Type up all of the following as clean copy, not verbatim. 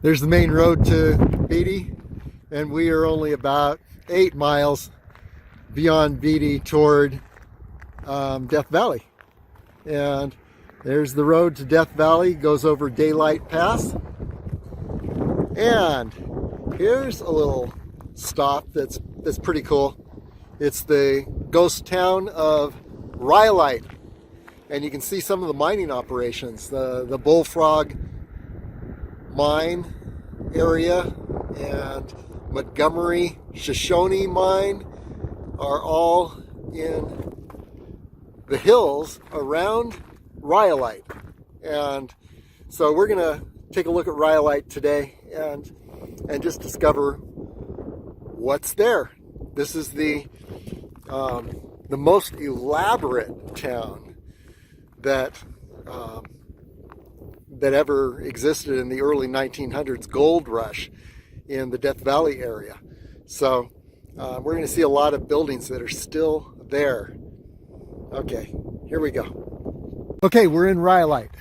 There's the main road to Beatty, and we are only about 8 miles beyond Beatty toward Death Valley. And there's the road to Death Valley, goes over Daylight Pass. And here's a little stop that's pretty cool. It's the ghost town of Rhyolite. And you can see some of the mining operations, the Bullfrog Mine area and Montgomery Shoshone Mine are all in the hills around Rhyolite. And so we're gonna take a look at Rhyolite today and just discover what's there. This is the most elaborate town that ever existed in the early 1900s gold rush in the Death Valley area. So we're going to see a lot of buildings that are still there. Okay, here we go. Okay, we're in Rhyolite.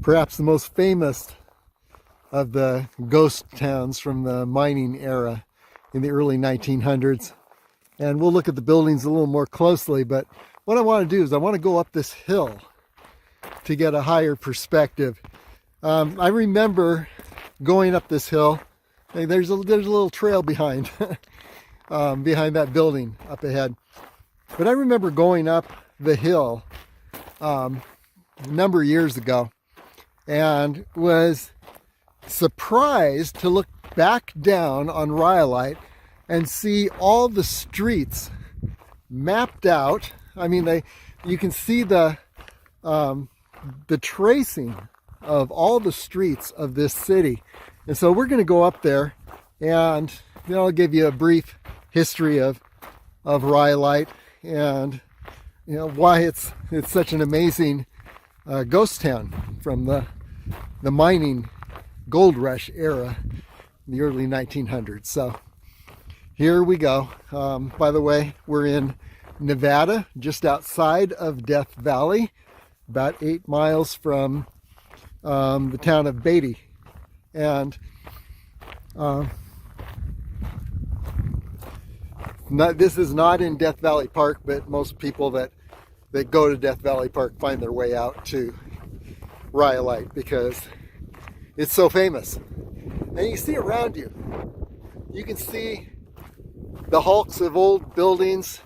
Perhaps the most famous of the ghost towns from the mining era in the early 1900s. And we'll look at the buildings a little more closely, but what I want to do is I want to go up this hill to get a higher perspective. I remember going up this hill. There's a little trail behind behind that building up ahead. But I remember going up the hill a number of years ago and was surprised to look back down on Rhyolite and see all the streets mapped out. I mean, you can see the tracing of all the streets of this city. And so we're going to go up there and I'll give you a brief history of Rhyolite and why it's such an amazing ghost town from the mining gold rush era in the early 1900s. So here we go. By the way, we're in Nevada, just outside of Death Valley, about 8 miles from the town of Beatty. And this is not in Death Valley Park, but most people that go to Death Valley Park find their way out to Rhyolite because it's so famous. And you see around you, you can see the hulks of old buildings.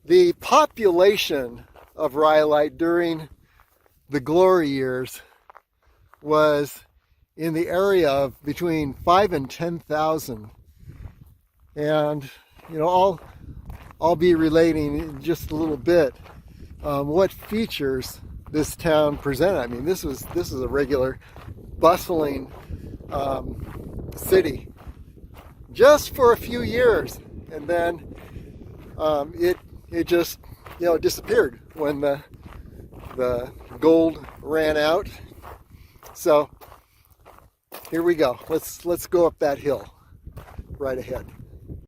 The population of Rhyolite during the glory years was in the area of between 5,000 and 10,000. And I'll be relating in just a little bit what features this town presented. I mean, this is a regular bustling city just for a few years, and then it just disappeared when the gold ran out. So here we go. Let's go up that hill right ahead.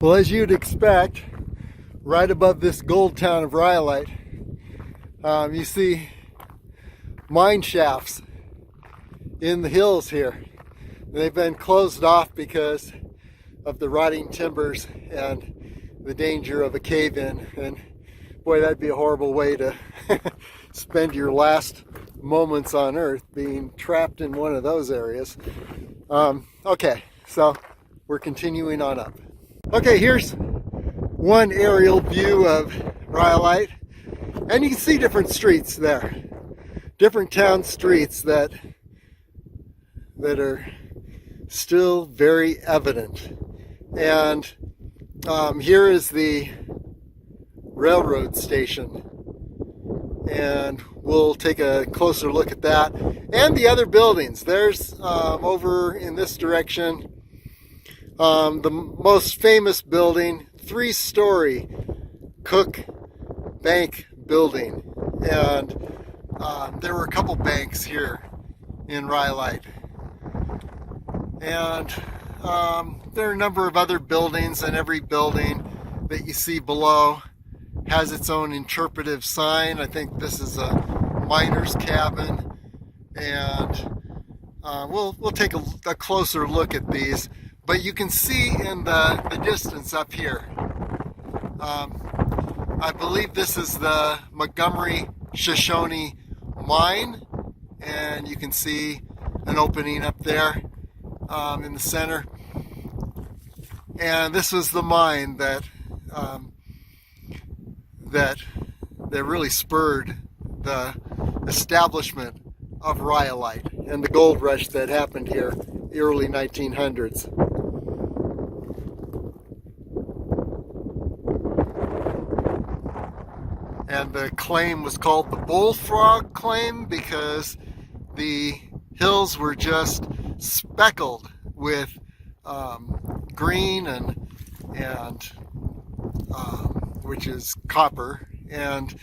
Well, as you'd expect, right above this gold town of Rhyolite, you see mine shafts in the hills here. They've been closed off because of the rotting timbers and the danger of a cave-in. And boy, that'd be a horrible way to spend your last moments on Earth, being trapped in one of those areas. Okay, so we're continuing on up. Okay, here's one aerial view of Rhyolite, and you can see different streets there, different town streets that are still very evident. And here is the railroad station, and we'll take a closer look at that and the other buildings. There's over in this direction the most famous building, 3-story Cook Bank building. And there were a couple banks here in Rhyolite. And there are a number of other buildings, and every building that you see below has its own interpretive sign. I think this is a miner's cabin, and we'll take a closer look at these. But you can see in the distance up here, I believe this is the Montgomery Shoshone Mine, and you can see an opening up there in the center. And this was the mine that really spurred the establishment of Rhyolite and the gold rush that happened here in the early 1900s. And the claim was called the Bullfrog Claim because the hills were just speckled with green and which is copper, and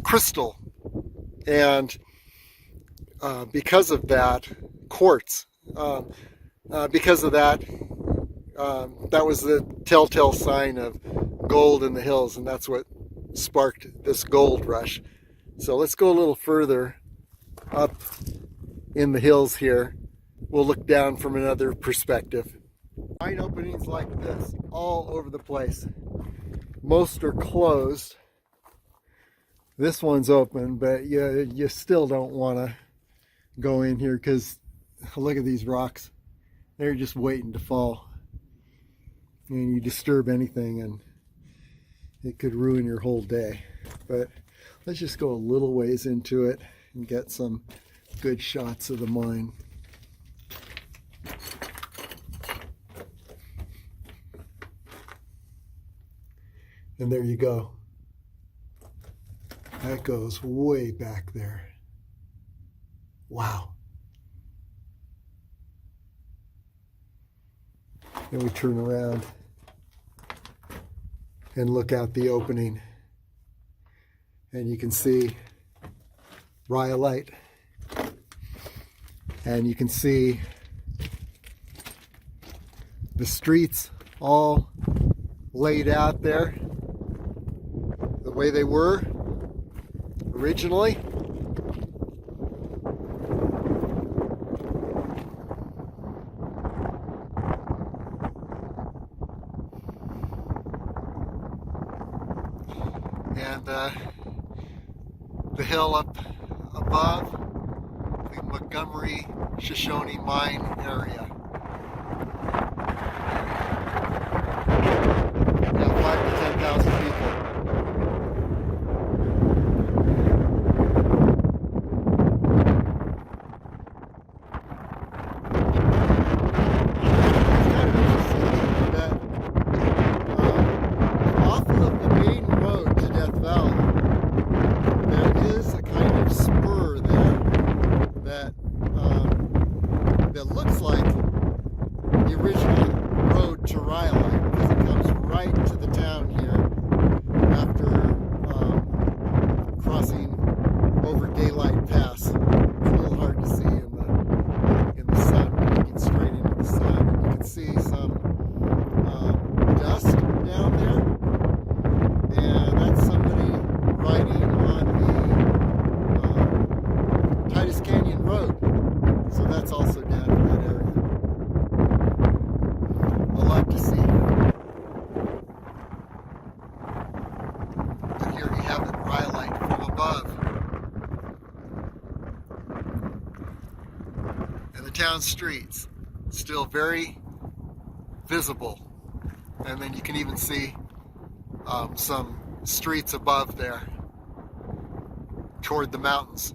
crystal, and because of that, quartz. Because of that, that was the telltale sign of gold in the hills, and that's what sparked this gold rush. So let's go a little further up in the hills here. We'll look down from another perspective. Mine openings like this all over the place. Most are closed. This one's open, but you still don't want to go in here because look at these rocks. They're just waiting to fall. And you disturb anything and it could ruin your whole day. But let's just go a little ways into it and get some good shots of the mine. And there you go. That goes way back there. Wow. Then we turn around and look out the opening, and you can see Rhyolite, and you can see the streets all laid out there the way they were originally. And the hill up above, the Montgomery Shoshone Mine area. Yeah, 5,000 to 10,000 people. Town streets still very visible, and then you can even see some streets above there toward the mountains.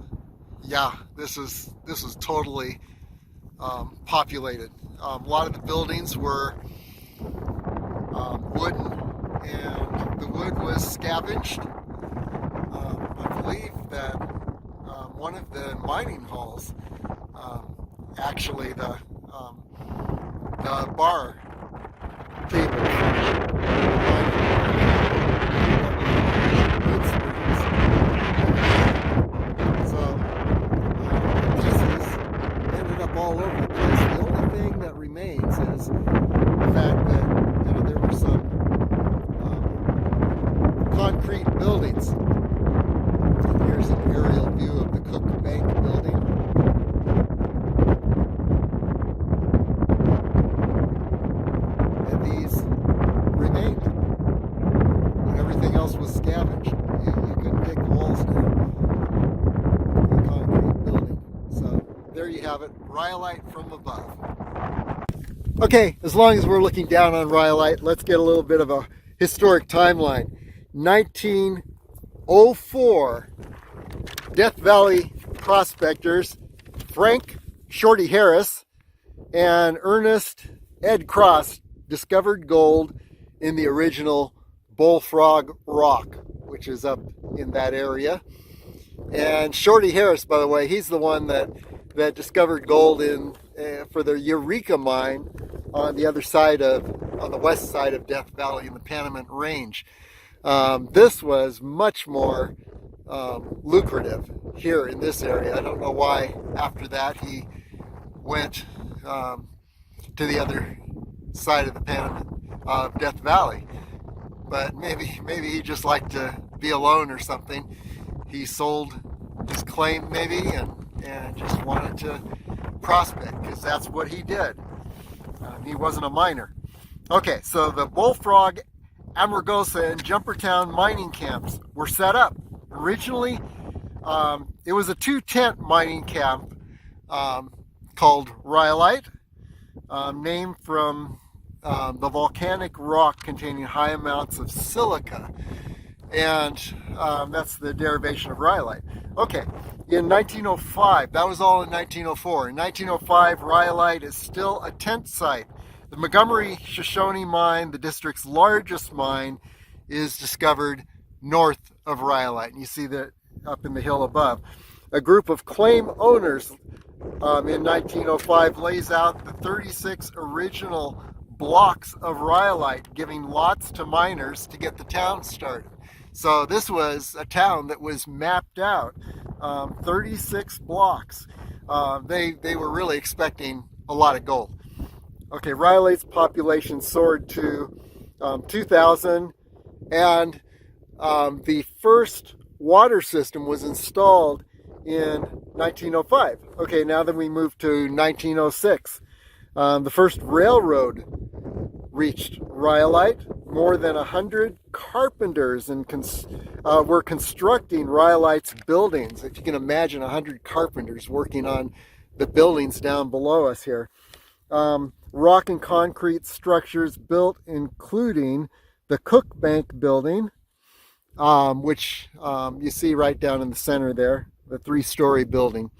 Yeah, this was totally populated. A lot of the buildings were wooden, and the wood was scavenged. I believe that one of the mining halls, actually the bar table, so pieces ended up all over the place. The only thing that remains is the fact that there were some concrete buildings we have it, Rhyolite from above. Okay, as long as we're looking down on Rhyolite, let's get a little bit of a historic timeline. 1904, Death Valley prospectors Frank Shorty Harris and Ernest Ed Cross discovered gold in the original Bullfrog Rock, which is up in that area. And Shorty Harris, by the way, he's the one that discovered gold for the Eureka mine on the west side of Death Valley in the Panamint Range. This was much more lucrative here in this area. I don't know why after that he went to the other side of the Panamint Death Valley, but maybe he just liked to be alone or something. He sold his claim maybe and just wanted to prospect, because that's what he did. He wasn't a miner. Okay, so the Bullfrog, Amargosa, and Jumpertown mining camps were set up. Originally, it was a 2-tent mining camp called Rhyolite, named from the volcanic rock containing high amounts of silica. And that's the derivation of rhyolite. Okay, in 1905, that was all in 1904. In 1905, Rhyolite is still a tent site. The Montgomery Shoshone Mine, the district's largest mine, is discovered north of Rhyolite. And you see that up in the hill above. A group of claim owners in 1905 lays out the 36 original blocks of rhyolite, giving lots to miners to get the town started. So this was a town that was mapped out, 36 blocks. They were really expecting a lot of gold. Okay, Rhyolite's population soared to 2,000, and the first water system was installed in 1905. Okay, now then we move to 1906. The first railroad reached Rhyolite. More than 100 carpenters were constructing Rhyolite's buildings. If you can imagine 100 carpenters working on the buildings down below us here. Rock and concrete structures built, including the Cook Bank building, which you see right down in the center there, the 3-story building.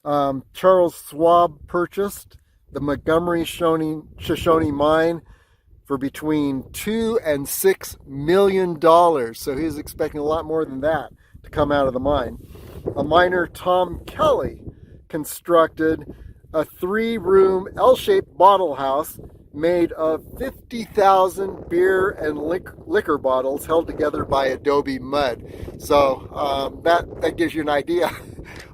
Charles Schwab purchased the Montgomery Shoshone Mine for between $2 and $6 million. So he was expecting a lot more than that to come out of the mine. A miner, Tom Kelly, constructed a 3-room L-shaped bottle house made of 50,000 beer and liquor bottles held together by adobe mud. So that gives you an idea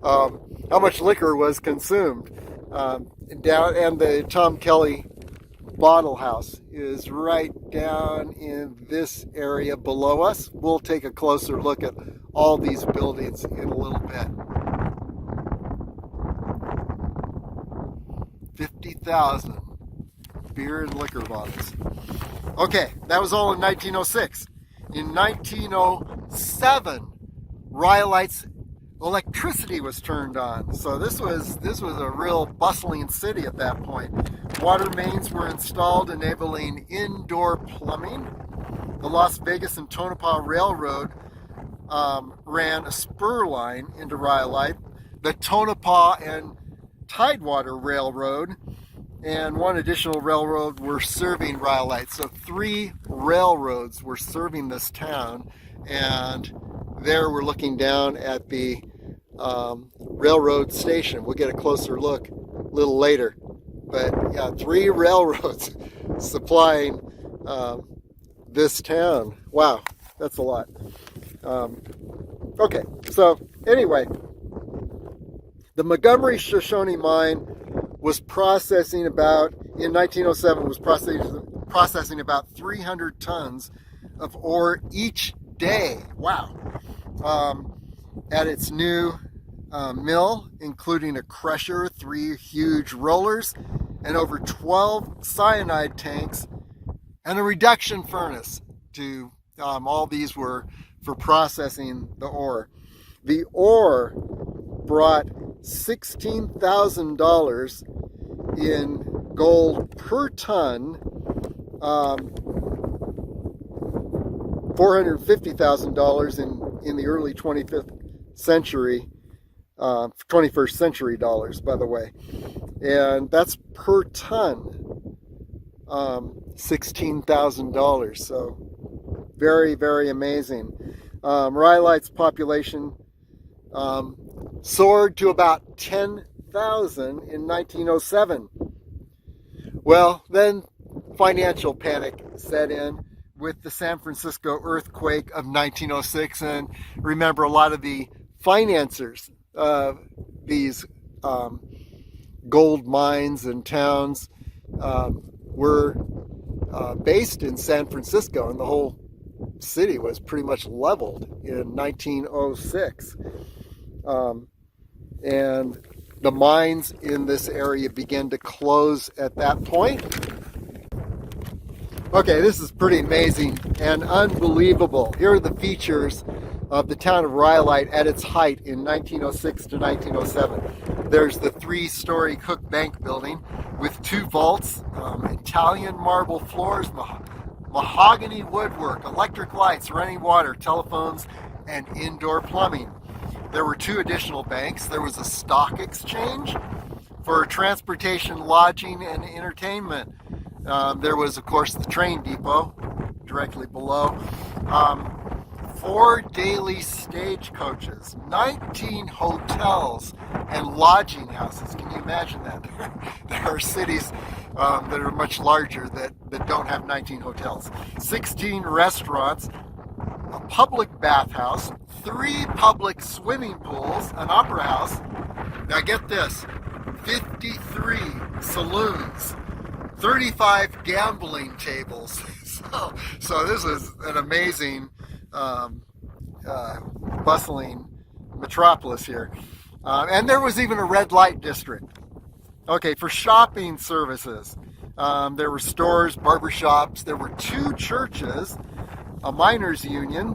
how much liquor was consumed. And the Tom Kelly bottle house is right down in this area below us. We'll take a closer look at all these buildings in a little bit. 50,000 beer and liquor bottles. Okay, that was all in 1906. In 1907, Rhyolite's electricity was turned on. So this was a real bustling city at that point. Water mains were installed, enabling indoor plumbing. The Las Vegas and Tonopah Railroad ran a spur line into Rhyolite. The Tonopah and Tidewater Railroad and one additional railroad were serving Rhyolite. So 3 railroads were serving this town, and there we're looking down at the railroad station. We'll get a closer look a little later. But yeah, 3 railroads supplying this town. Wow, that's a lot. Okay, so anyway, the Montgomery Shoshone Mine was processing in 1907, was processing about 300 tons of ore each day. Wow. At its new mill, including a crusher, 3 huge rollers, and over 12 cyanide tanks, and a reduction furnace. All these were for processing the ore. The ore brought $16,000 in gold per ton, $450,000 in the early 21st century dollars, by the way. And that's per ton, $16,000. So very, very amazing. Rhyolite's population soared to about 10,000 in 1907. Well, then financial panic set in with the San Francisco earthquake of 1906. And remember, a lot of the financiers of these gold mines and towns were based in San Francisco, and the whole city was pretty much leveled in 1906. And the mines in this area began to close at that point. Okay, this is pretty amazing and unbelievable. Here are the features of the town of Rhyolite at its height in 1906 to 1907. There's the 3-story Cook Bank building with 2 vaults, Italian marble floors, mahogany woodwork, electric lights, running water, telephones, and indoor plumbing. There were 2 additional banks. There was a stock exchange for transportation, lodging, and entertainment. There was, of course, the train depot directly below. 4 daily stagecoaches, 19 hotels, and lodging houses. Can you imagine that? There are cities that are much larger that don't have 19 hotels. 16 restaurants, a public bathhouse, 3 public swimming pools, an opera house. Now get this, 53 saloons, 35 gambling tables. So this is an amazing, bustling metropolis here. And there was even a red light district. Okay, for shopping services, there were stores, barbershops, there were 2 churches, a miners' union,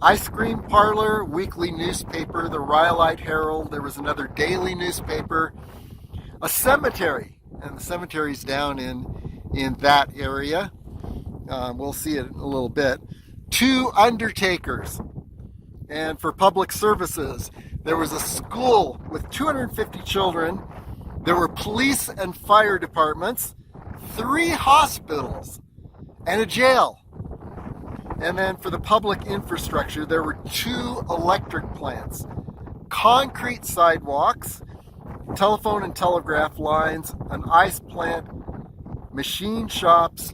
ice cream parlor, weekly newspaper, the Rhyolite Herald. There was another daily newspaper, a cemetery, and the cemetery's down in that area. We'll see it in a little bit. 2 undertakers. And for public services, there was a school with 250 children. There were police and fire departments, 3 hospitals, and a jail. And then for the public infrastructure, there were 2 electric plants, concrete sidewalks, telephone and telegraph lines, an ice plant, machine shops,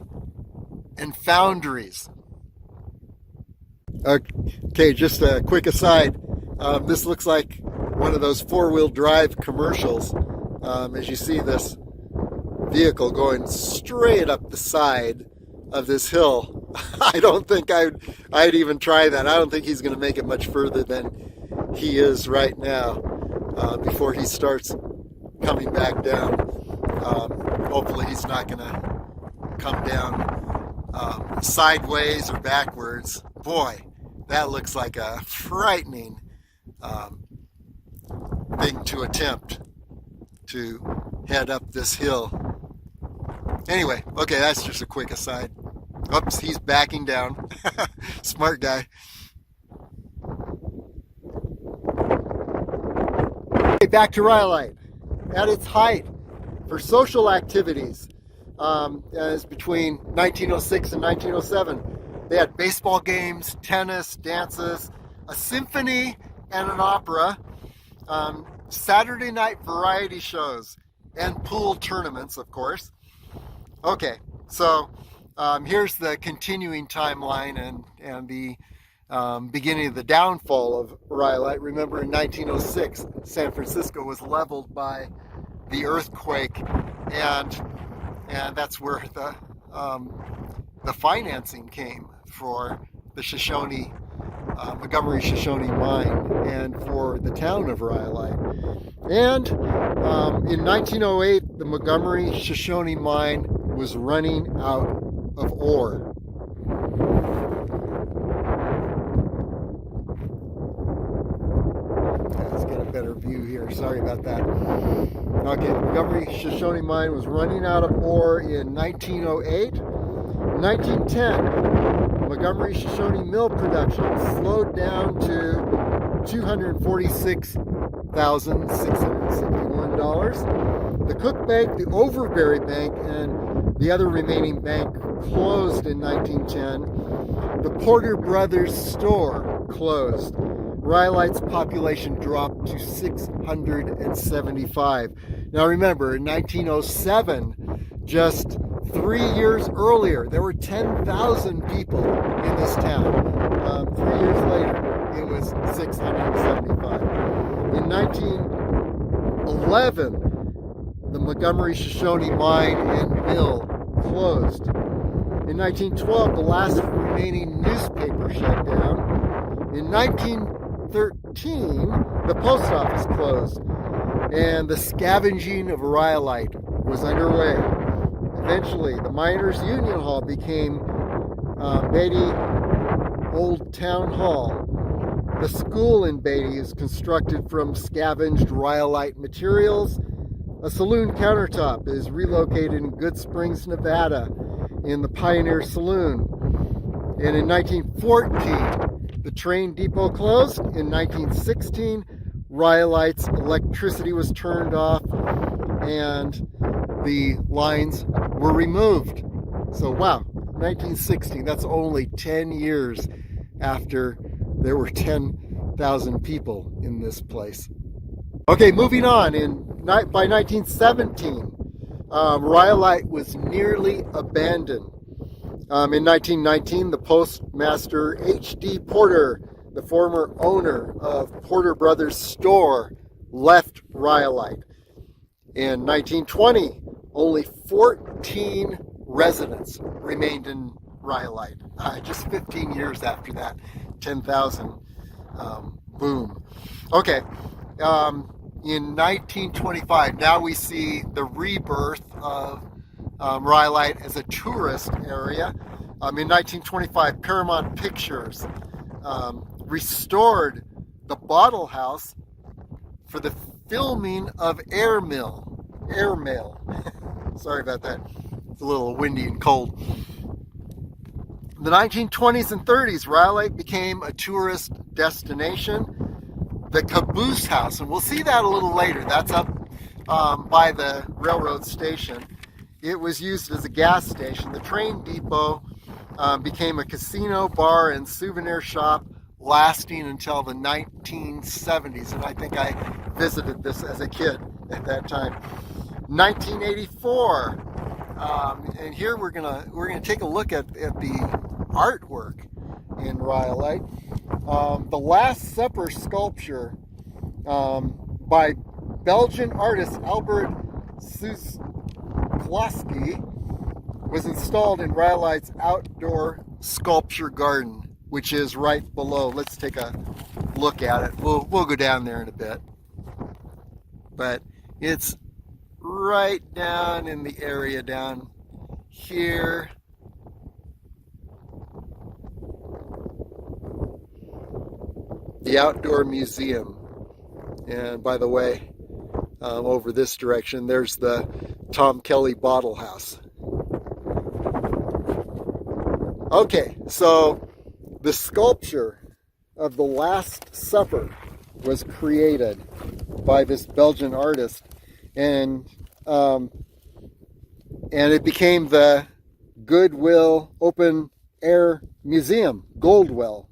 and foundries. Okay, just a quick aside. This looks like one of those 4-wheel drive commercials. As you see this vehicle going straight up the side of this hill. I don't think I'd even try that. I don't think he's going to make it much further than he is right now before he starts coming back down. Hopefully he's not going to come down sideways or backwards. Boy, that looks like a frightening thing to attempt to head up this hill. Anyway, okay, that's just a quick aside. Oops, he's backing down. Smart guy. Okay, back to Rhyolite. At its height for social activities, as between 1906 and 1907, they had baseball games, tennis, dances, a symphony, and an opera, Saturday night variety shows, and pool tournaments, of course. Okay, so here's the continuing timeline and the beginning of the downfall of Rhyolite. Remember, in 1906, San Francisco was leveled by the earthquake, and that's where the financing came for the Shoshone, Montgomery Shoshone Mine, and for the town of Rhyolite. And in 1908, the Montgomery Shoshone Mine was running out of ore. Let's get a better view here. Sorry about that. Okay, the Montgomery Shoshone Mine was running out of ore in 1908. In 1910, Montgomery Shoshone Mill production slowed down to $246,661. The Cook Bank, the Overbury Bank, and the other remaining bank closed in 1910. The Porter Brothers store closed. Rhyolite's population dropped to 675. Now remember, in 1907, just 3 years earlier, there were 10,000 people in this town. 3 years later, it was 675. In 1911, the Montgomery Shoshone Mine and Mill closed. In 1912, the last remaining newspaper shut down. In 1913, the post office closed, and the scavenging of rhyolite was underway. Eventually, the Miners' Union Hall became Beatty Old Town Hall. The school in Beatty is constructed from scavenged rhyolite materials. A saloon countertop is relocated in Good Springs, Nevada, in the Pioneer Saloon. And in 1914, the train depot closed. In 1916, Rhyolite's electricity was turned off and the lines were removed. So wow, 1916, that's only 10 years after there were 10,000 people in this place. Okay, moving on. By 1917, Rhyolite was nearly abandoned. In 1919, the postmaster H.D. Porter, the former owner of Porter Brothers store, left Rhyolite. In 1920, only 14 residents remained in Rhyolite. Just 15 years after that 10,000 boom. Okay, in 1925, now we see the rebirth of Rhyolite as a tourist area. In 1925, Paramount Pictures restored the bottle house for the filming of Airmail. Sorry about that. It's a little windy and cold. In the 1920s and 30s, Rhyolite became a tourist destination. The Caboose House, and we'll see that a little later. That's up by the railroad station. It was used as a gas station. The train depot became a casino, bar, and souvenir shop, lasting until the 1970s. And I think I visited this as a kid at that time. 1984, and here we're gonna take a look at the artwork in Rhyolite. The Last Supper sculpture by Belgian artist Albert Suskowski was installed in Rhyolite's outdoor sculpture garden, which is right below. Let's take a look at it. We'll go down there in a bit. But it's right down in the area down here. The outdoor museum. And by the way, over this direction, there's the Tom Kelly bottle house. Okay, so the sculpture of the Last Supper was created by this Belgian artist, and it became the Goodwill Open Air Museum, Goldwell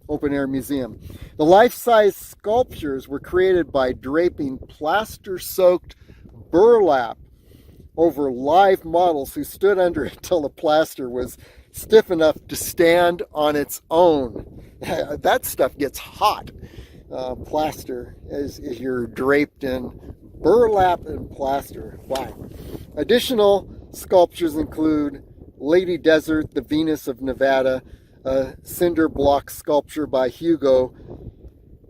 Open Air Museum. The life-size sculptures were created by draping plaster-soaked burlap over live models who stood under it till the plaster was stiff enough to stand on its own. That stuff gets hot. Plaster, as you're draped in burlap and plaster. Wow. Additional sculptures include Lady Desert, the Venus of Nevada, a cinder block sculpture by Hugo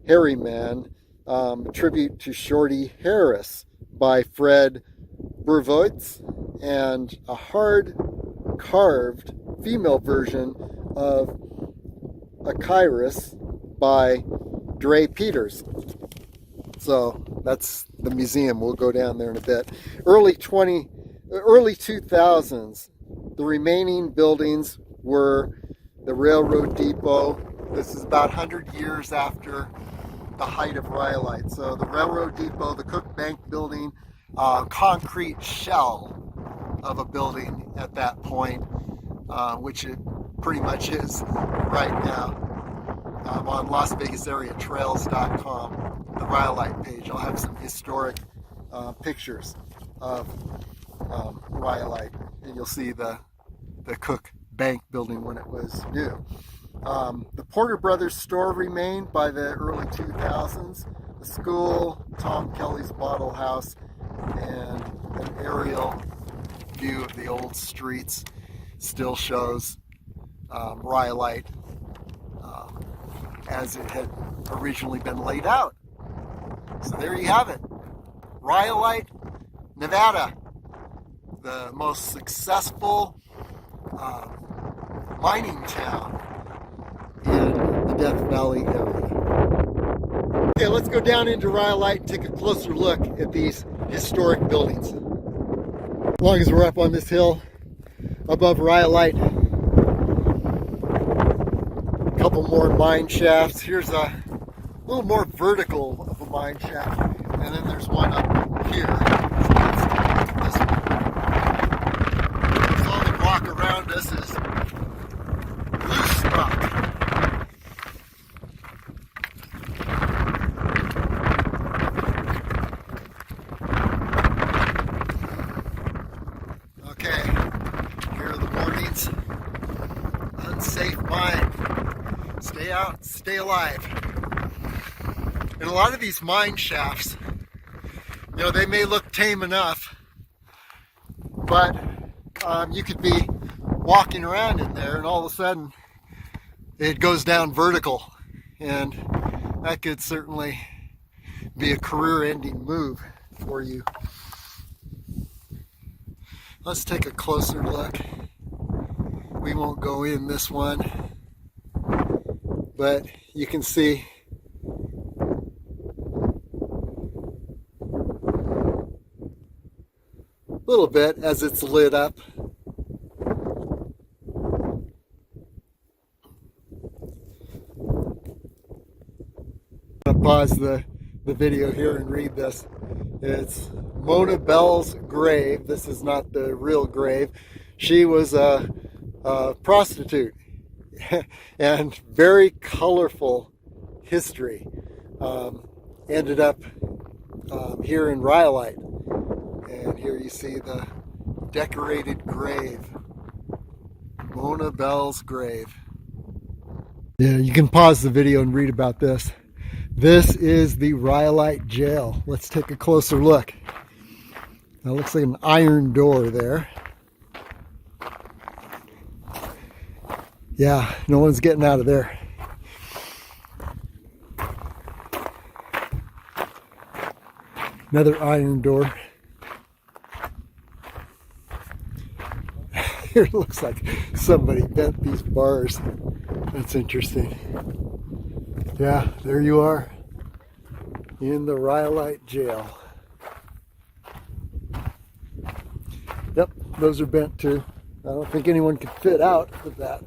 Harriman, a tribute to Shorty Harris by Fred Burvoitz, and a hard carved female version of a Kairos by Dre Peters. So that's the museum. We'll go down there in a bit. Early 2000s, the remaining buildings were the railroad depot. This is about 100 years after the height of Rhyolite. So the railroad depot, the Cook Bank building, concrete shell of a building at that point, which it pretty much is right now. On LasVegasAreaTrails.com, the Rhyolite page, I'll have some historic pictures of Rhyolite, and you'll see the Cook Bank building when it was new. The Porter Brothers store remained by the early 2000s. The school, Tom Kelly's bottle house, and an aerial view of the old streets still shows Rhyolite as it had originally been laid out. So there you have it. Rhyolite, Nevada, the most successful mining town in the Death Valley area. Okay, let's go down into Rhyolite and take a closer look at these historic buildings. As long as we're up on this hill above Rhyolite, a couple more mine shafts. Here's a little more vertical of a mine shaft, and then there's one up here. This one. So all the rock around us is loose rock. Okay, here are the warnings. Unsafe mine. Stay out, stay alive. And a lot of these mine shafts, you know, they may look tame enough, but you could be walking around in there and all of a sudden it goes down vertical, and that could certainly be a career-ending move for you. Let's take a closer look. We won't go in this one, but you can see a little bit as it's lit up. I'm gonna pause the video here and read this. It's Mona Bell's grave. This is not the real grave. She was a prostitute and very colorful history. Ended up here in Rhyolite. And here you see the decorated grave. Mona Bell's grave. Yeah, you can pause the video and read about this. This is the Rhyolite Jail. Let's take a closer look. That looks like an iron door there. Yeah, no one's getting out of there. Another iron door. Here it looks like somebody bent these bars. That's interesting. Yeah, there you are in the Rhyolite Jail. Yep, those are bent too. I don't think anyone could fit out of that.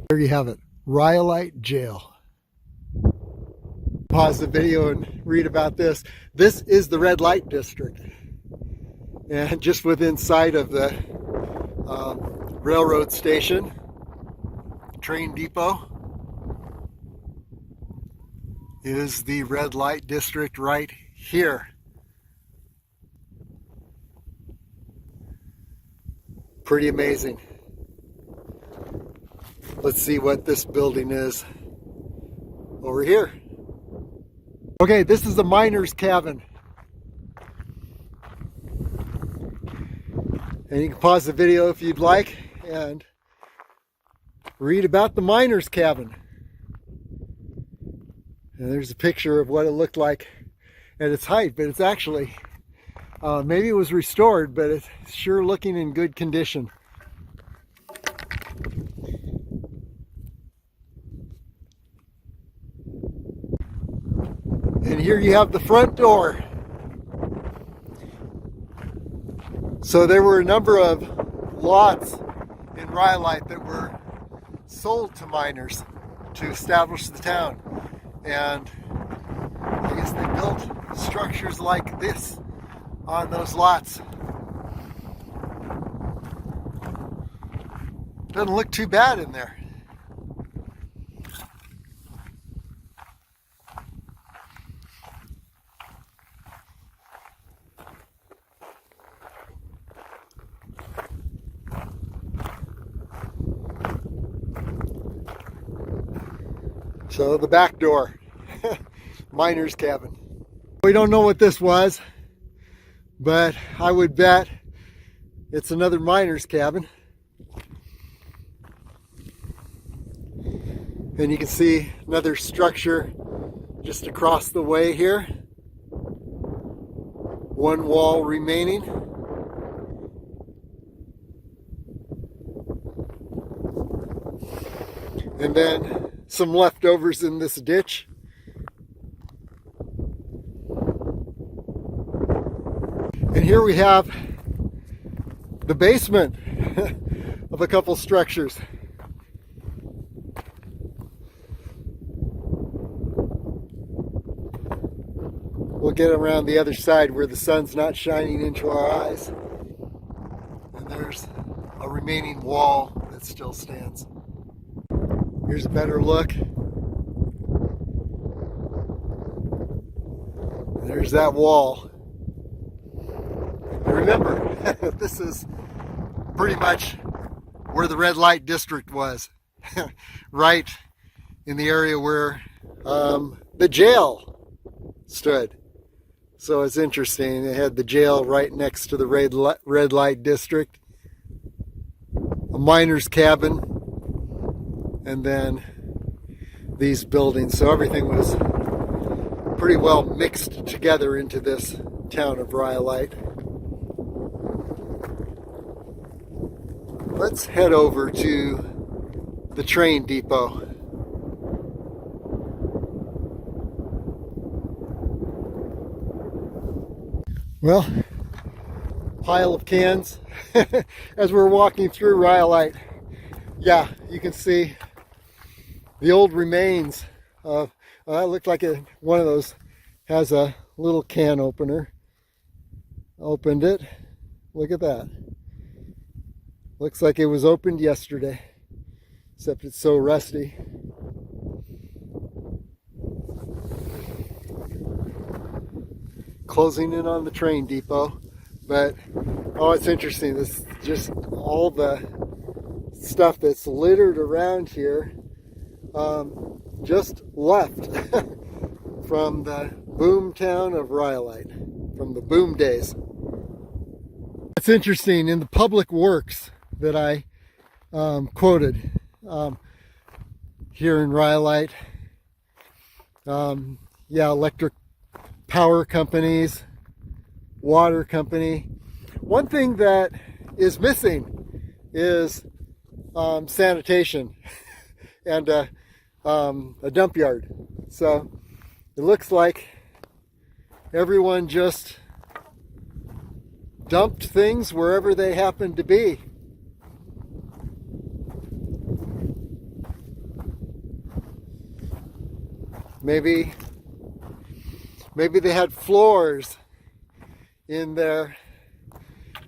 There you have it, Rhyolite Jail. Pause the video and read about this. This is the red light district. And just within sight of the railroad station, train depot, is the red light district right here. Pretty amazing. Let's see what this building is over here. Okay, this is the miner's cabin. And you can pause the video if you'd like and read about the miner's cabin. And there's a picture of what it looked like at its height, but it's actually, maybe it was restored, but it's sure looking in good condition. And here you have the front door. So there were a number of lots in Rhyolite that were sold to miners to establish the town. And I guess they built structures like this on those lots. Doesn't look too bad in there. So the back door, miner's cabin. We don't know what this was, but I would bet it's another miner's cabin. And you can see another structure just across the way here. One wall remaining. And then some leftovers in this ditch. And here we have the basement of a couple structures. We'll get around the other side where the sun's not shining into our eyes. And there's a remaining wall that still stands. Here's a better look. There's that wall. And remember, this is pretty much where the red light district was. Right in the area where the jail stood. So it's interesting. They had the jail right next to the red light district. A miner's cabin. And then these buildings. So everything was pretty well mixed together into this town of Rhyolite. Let's head over to the train depot. Well, pile of cans as we're walking through Rhyolite. Yeah, you can see the old remains of, that looked like one of those has a little can opener. Opened it. Look at that. Looks like it was opened yesterday, except it's so rusty. Closing in on the train depot, but oh, it's interesting. This just all the stuff that's littered around here, just left from the boom town of Rhyolite, from the boom days. It's interesting, in the public works that I quoted here in Rhyolite, yeah, electric power companies, water company. One thing that is missing is sanitation and a dump yard. So it looks like everyone just dumped things wherever they happened to be. Maybe they had floors in their,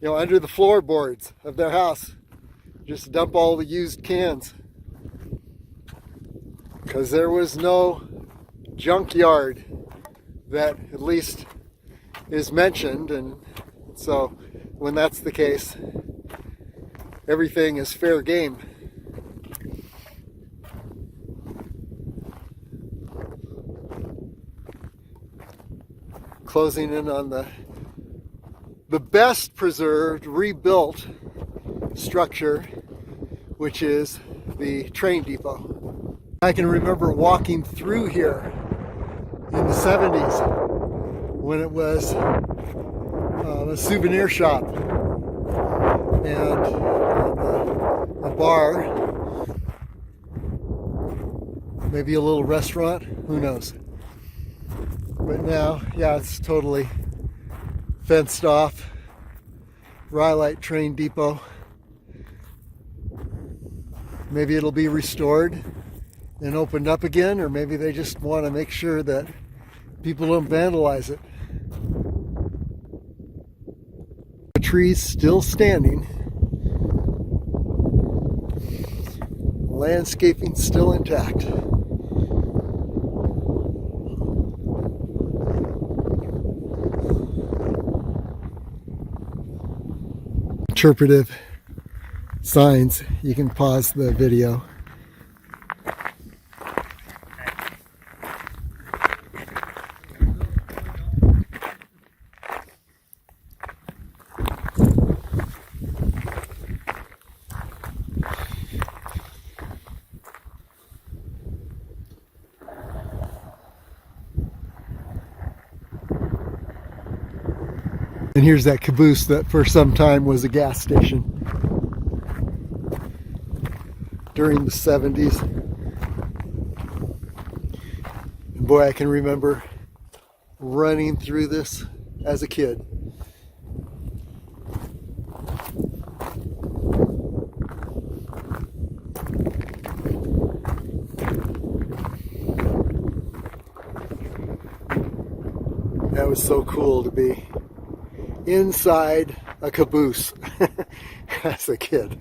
under the floorboards of their house. Just dump all the used cans. Because there was no junkyard that at least is mentioned, and so when that's the case, everything is fair game. Closing in on the best preserved, rebuilt structure which is the train depot. I can remember walking through here in the 70s when it was a souvenir shop and a bar, maybe a little restaurant, who knows. But now, yeah, it's totally fenced off. Rhyolite train depot. Maybe it'll be restored and opened up again, or maybe they just want to make sure that people don't vandalize it. The tree's still standing. Landscaping still intact. Interpretive signs. You can pause the video. And here's that caboose that for some time was a gas station during the 70s. And boy, I can remember running through this as a kid. That was so cool to be inside a caboose as a kid.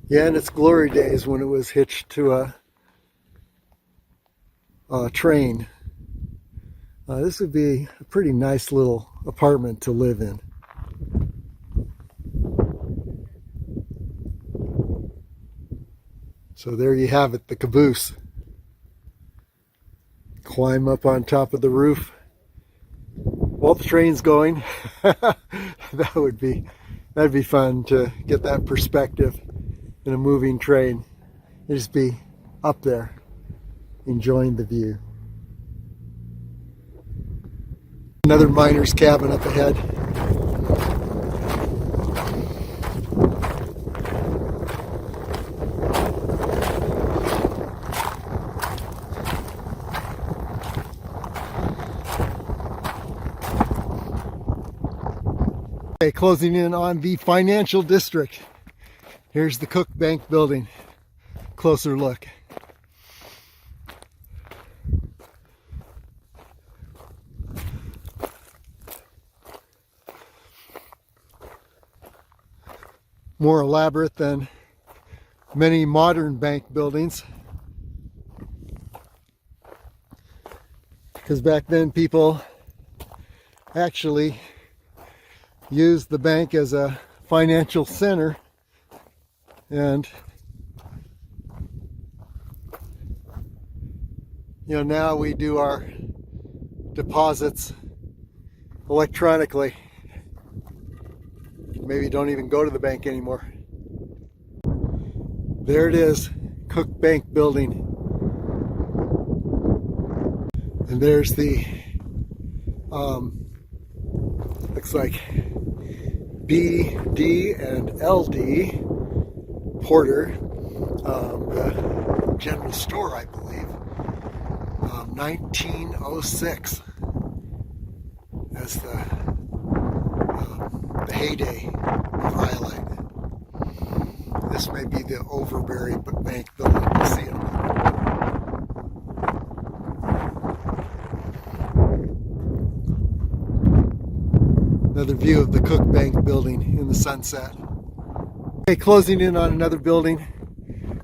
Yeah, in its glory days when it was hitched to a train. This would be a pretty nice little apartment to live in. So there you have it, the caboose. Climb up on top of the roof while the train's going. That'd be fun to get that perspective in a moving train. You'd just be up there enjoying the view. Another miner's cabin up ahead. Okay, closing in on the financial district. Here's the Cook Bank building. Closer look. More elaborate than many modern bank buildings. Because back then people actually used the bank as a financial center, and now we do our deposits electronically. Maybe don't even go to the bank anymore. There it is, Cook Bank building. And there's the looks like B, D, and LD Porter, the general store, I believe. 1906 as the heyday of Rhyolite. This may be the Overbury Bank building. We'll see it. Another view of the Cook Bank building in the sunset. Okay, closing in on another building,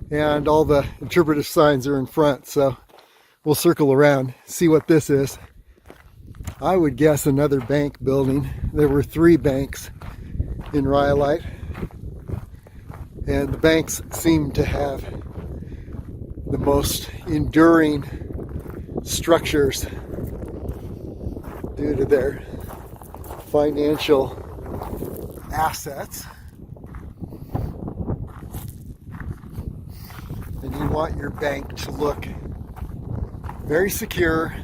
and all the interpretive signs are in front, so we'll circle around, see what this is. I would guess another bank building. There were 3 banks in Rhyolite, And the banks seem to have the most enduring structures due to their financial assets. And you want your bank to look very secure,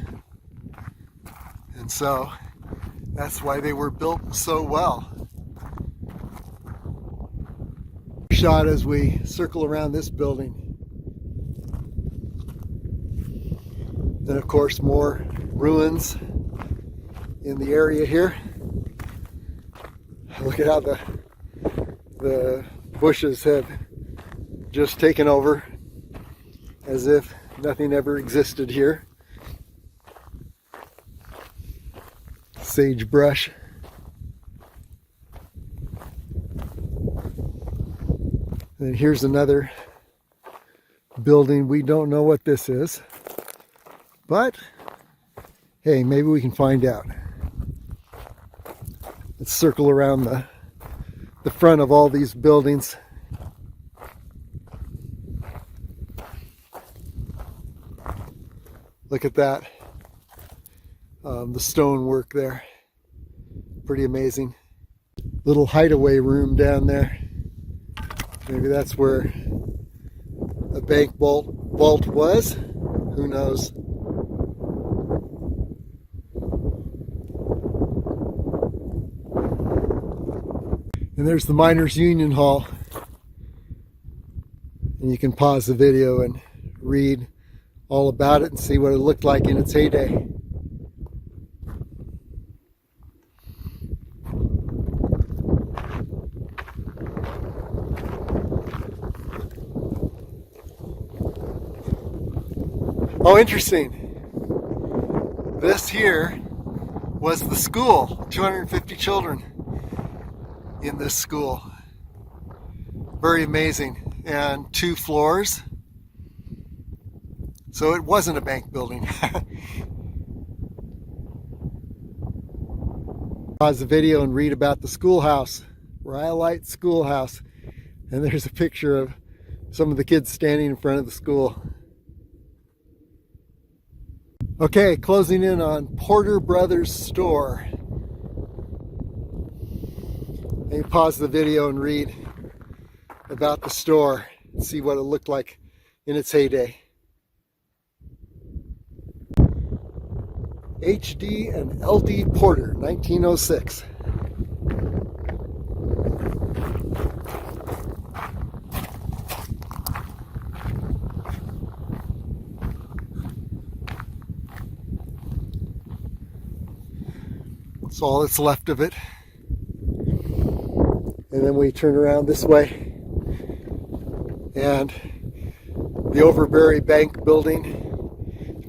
and so that's why they were built so well. Shot as we circle around this building. Then of course more ruins in the area here. Look at how the bushes have just taken over as if nothing ever existed here. Sagebrush. And here's another building. We don't know what this is, but hey, maybe we can find out. Let's circle around the front of all these buildings. Look at that. The stonework there. Pretty amazing. Little hideaway room down there. Maybe that's where a bank vault was. Who knows? And there's the Miners Union Hall. And you can pause the video and read all about it and see what it looked like in its heyday. Oh, interesting. This here was the school. 250 children in this school. Very amazing. And 2 floors. So it wasn't a bank building. Pause the video and read about the schoolhouse. Rhyolite Schoolhouse. And there's a picture of some of the kids standing in front of the school. Okay, closing in on Porter Brothers store. And pause the video and read about the store. See what it looked like in its heyday. H.D. and L.D. Porter, 1906. That's all that's left of it. And then we turn around this way, and the Overbury Bank building.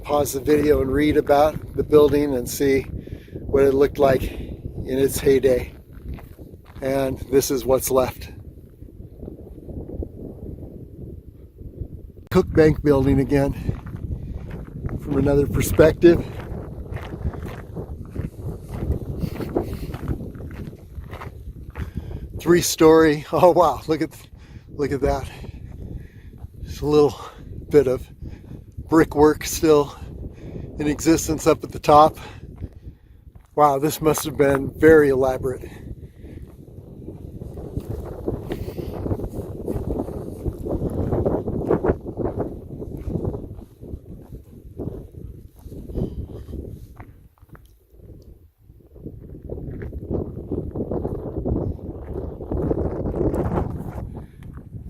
Pause the video and read about the building and see what it looked like in its heyday. And this is what's left. Cook Bank building again from another perspective. Three-story. Oh wow, look at that. Just a little bit of brickwork still in existence up at the top. Wow, this must have been very elaborate.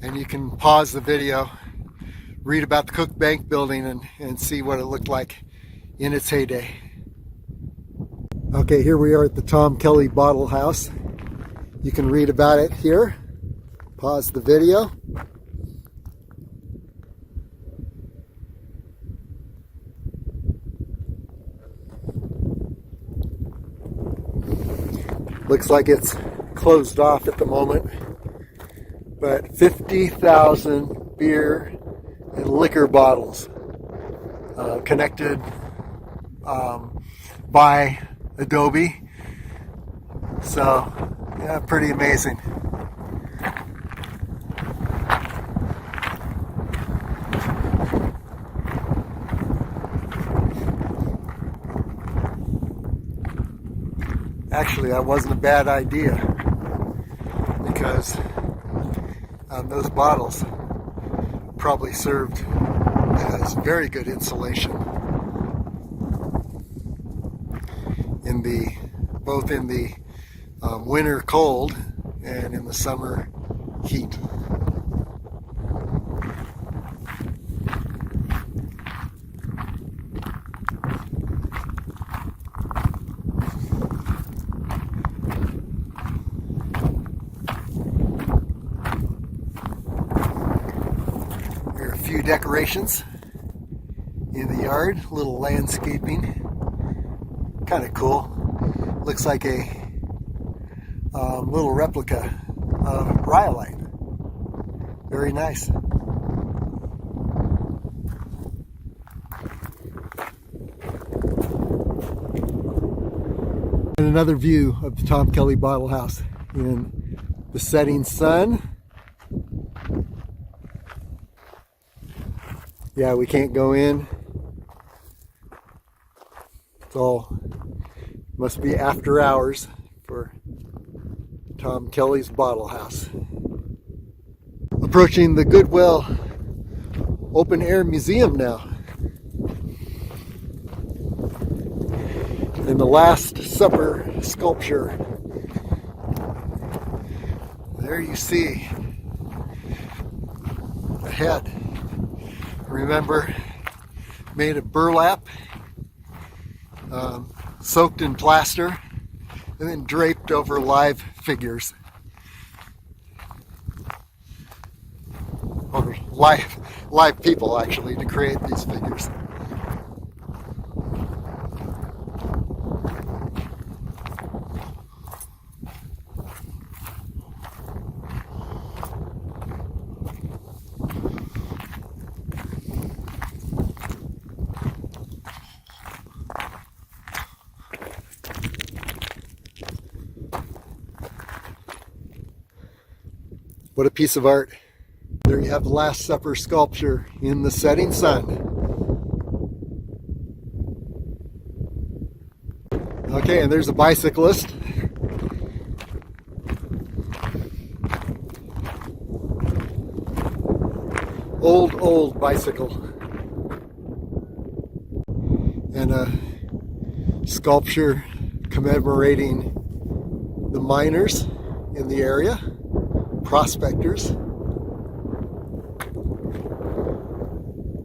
And you can pause the video, read about the Cook Bank building, and see what it looked like in its heyday. Okay, here we are at the Tom Kelly Bottle House. You can read about it here. Pause the video. Looks like it's closed off at the moment, but 50,000 beer and liquor bottles connected by Adobe. So, yeah, pretty amazing. Actually, that wasn't a bad idea, because those bottles probably served as very good insulation in both in the winter cold and in the summer heat. There are a few decorations in the yard, a little landscaping, kind of cool. Looks like a little replica of Rhyolite. Very nice. And another view of the Tom Kelly bottle house in the setting sun. Yeah, we can't go in. It's all, must be after hours for Tom Kelly's bottle house. Approaching the Goodwill open air museum now. And the Last Supper sculpture. There you see the head. Remember, made of burlap, soaked in plaster, and then draped over live figures. Or live people, actually, to create these figures. What a piece of art. There you have the Last Supper sculpture in the setting sun. Okay, and there's a bicyclist. Old bicycle. And a sculpture commemorating the miners in the area. Prospectors.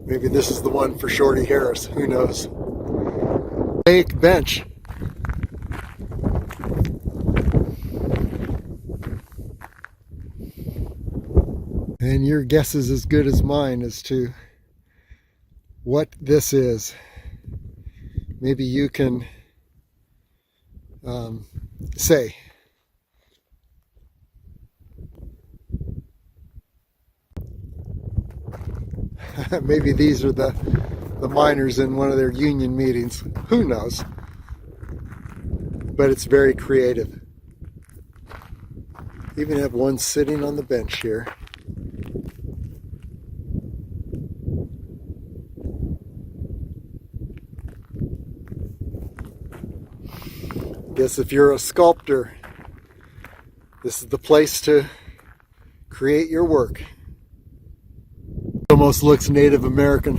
Maybe this is the one for Shorty Harris, who knows. Fake bench. And your guess is as good as mine as to what this is. Maybe you can say. Maybe these are the miners in one of their union meetings. Who knows? But it's very creative. Even have one sitting on the bench here. Guess if you're a sculptor, this is the place to create your work. Almost looks Native American.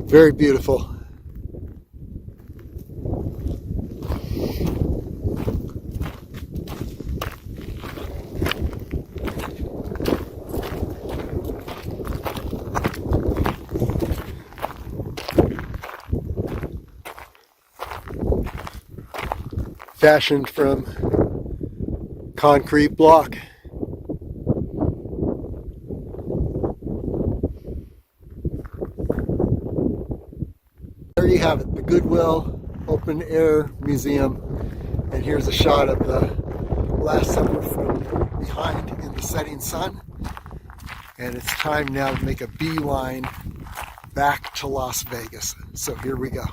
Very beautiful. Fashioned from concrete block. There you have it, the Goodwill Open Air Museum. And here's a shot of the Last Supper from behind in the setting sun. And it's time now to make a beeline back to Las Vegas. So here we go.